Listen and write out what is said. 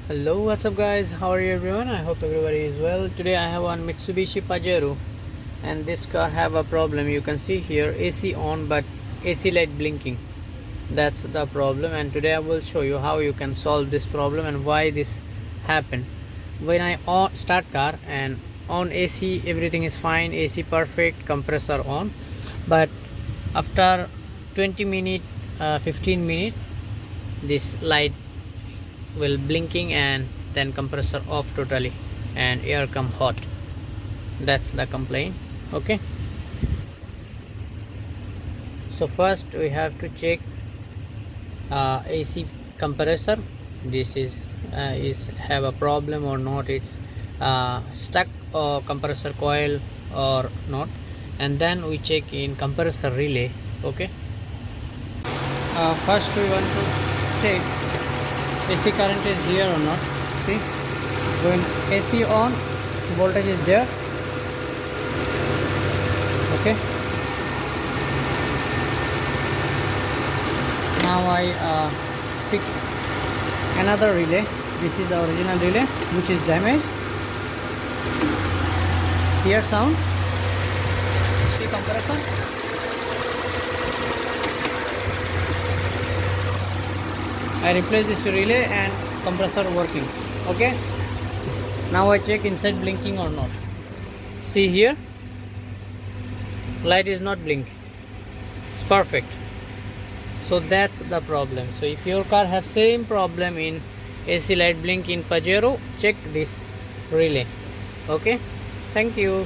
Hello, what's up guys? How are you everyone? I hope everybody is well. Today I have one Mitsubishi Pajero and this car have a problem. You can see here AC on but AC light blinking. That's the problem, and today I will show you how you can solve this problem and why this happened. When I start car and on AC, everything is fine, AC perfect, compressor on, but after 20 minute 15 minute this light will blinking and then compressor off totally and air come hot. That's the complaint. Okay, so first we have to check AC compressor. This is have a problem or not, it's stuck or compressor coil or not, and then we check in compressor relay. Okay, first we want to check AC current is here or not. See, when AC on, voltage is there. Okay, now I fix another relay. This is our original relay which is damaged. Here sound, see compressor. I replace this relay and compressor working. Okay, now I check inside blinking or not. See here, light is not blinking, it's perfect. So that's the problem. So if your car have same problem in AC light blink in Pajero, check this relay. Okay, thank you.